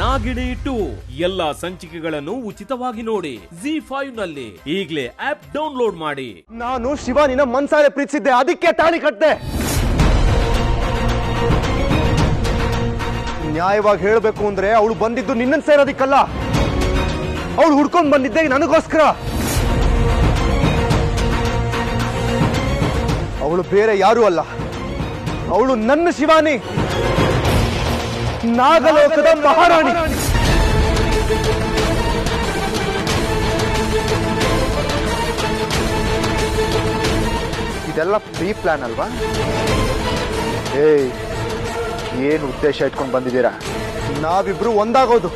ನಾಗಿಣಿ 2 ಎಲ್ಲಾ ಸಂಚಿಕೆಗಳನ್ನು ಉಚಿತವಾಗಿ ನೋಡಿ ZEE5 ನಲ್ಲಿ ಈಗಲೇ ಆಪ್ ಡೌನ್ಲೋಡ್ ಮಾಡಿ. ನಾನು ಶಿವಾನಿನ ಮನ್ಸಾರೆ ಪ್ರೀತಿಸಿದ್ದೆ, ಅದಕ್ಕೆ ತಾಳಿ ಕಟ್ಟಿದೆ. ನ್ಯಾಯವಾಗಿ ಹೇಳಬೇಕು ಅಂದ್ರೆ ಅವಳು ಬಂದಿದ್ದು ನಿನ್ನನ್ನು ಸೇರೋದಿಕ್ಕಲ್ಲ, ಅವಳು ಹುಡ್ಕೊಂಡ್ ಬಂದಿದ್ದೆ ನನಗೋಸ್ಕರ. ಅವಳು ಬೇರೆ ಯಾರು ಅಲ್ಲ, ಅವಳು ನನ್ನ ಶಿವಾನಿ, ನಾಗಲೋಕದ ಮಹಾರಾಣಿ. ಇದೆಲ್ಲ ಪ್ರೀ ಪ್ಲಾನ್ ಅಲ್ವಾ? ಏನು ಉದ್ದೇಶ ಇಟ್ಕೊಂಡು ಬಂದಿದ್ದೀರಾ? ನಾವಿಬ್ರು ಒಂದಾಗೋದು.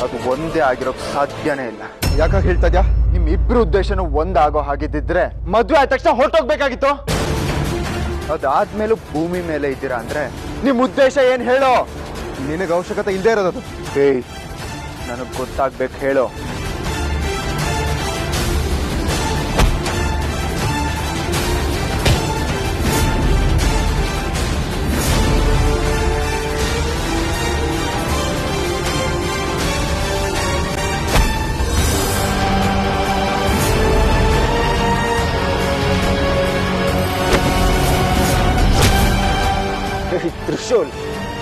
ಅದು ಒಂದೇ ಆಗಿರೋಕ್ ಸಾಧ್ಯನೇ ಇಲ್ಲ. ಯಾಕಾಗ ಹೇಳ್ತಾ ಇದ್ಯಾ? ನಿಮ್ ಇಬ್ರು ಉದ್ದೇಶನು ಒಂದಾಗೋ ಹಾಗಿದ್ದಿದ್ರೆ ಮದ್ವೆ ಆದ ತಕ್ಷಣ ಹೊರಟೋಗ್ಬೇಕಾಗಿತ್ತು. ಅದಾದ್ಮೇಲೂ ಭೂಮಿ ಮೇಲೆ ಇದ್ದೀರಾ ಅಂದ್ರೆ ನಿಮ್ ಉದ್ದೇಶ ಏನ್ ಹೇಳೋ? ನಿನಗೆ ಅವಶ್ಯಕತೆ ಇಲ್ಲದೆ ಇರೋದು. ನನಗ್ ಗೊತ್ತಾಗ್ಬೇಕು, ಹೇಳೋ. ತ್ರಿಶೂಲ್,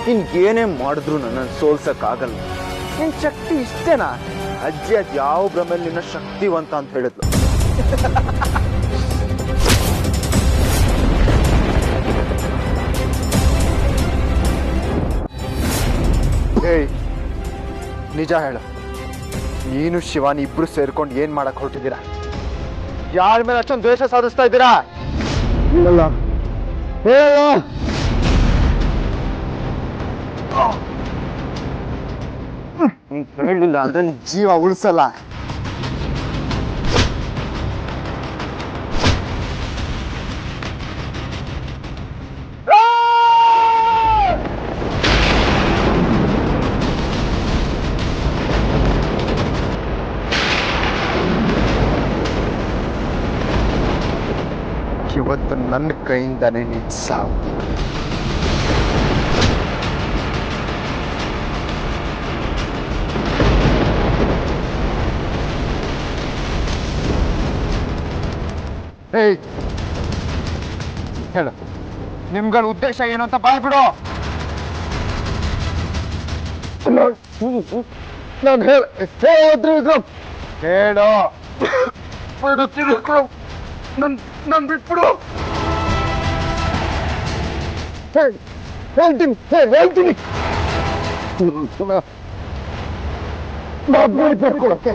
ನಿನ್ಗೇನೇ ಮಾಡಿದ್ರು ನನ್ನನ್ನು ಸೋಲ್ಸಕ್ಕಾಗಲ್ಲ. ನಿನ್ ಶಕ್ತಿ ಇಷ್ಟೇನಾ? ಅಜ್ಜಿ ಅದ್ ಯಾವ ಭ್ರಮೇಲೆ ನಿನ್ನ ಶಕ್ತಿವಂತ ಅಂತ ಹೇಳಿದ್ಲು. ನಿಜ ಹೇಳು, ನೀನು ಶಿವಾನಿ ಇಬ್ರು ಸೇರ್ಕೊಂಡು ಏನ್ ಮಾಡಕ್ ಹೊರಟಿದ್ದೀರಾ? ಯಾರ ಮೇಲೆ ಅಷ್ಟೊಂದು ದ್ವೇಷ ಸಾಧಿಸ್ತಾ ಇದ್ದೀರಾ? ಹೇಳಿಲ್ಲ ಅದನ್ನ ಜೀವ ಉಳಿಸಲ್ಲ. ಇವತ್ತು ನನ್ನ ಕೈಯಿಂದಾನೇ ನಿನ್ ಸಾವು. ಹೇಳು, ನಿಮ್ಗಳ ಉದ್ದೇಶ ಏನು ಅಂತ ಬಾಯ್ಬಿಡು. ನಾನು ಹೇಳು, ನನ್ ಬಿಟ್ಬಿಡು. ಹೇಳ್ತೀನಿ ಕೊಡಕ್ಕೆ.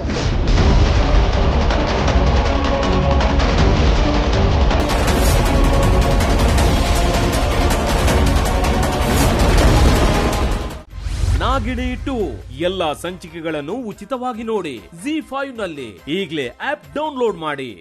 ನಾಗಿಣಿ 2 ಎಲ್ಲಾ ಸಂಚಿಕೆಗಳನ್ನು ಉಚಿತವಾಗಿ ನೋಡಿ ZEE5 ನಲ್ಲಿ ಈಗಲೇ ಆಪ್ ಡೌನ್ಲೋಡ್ ಮಾಡಿ.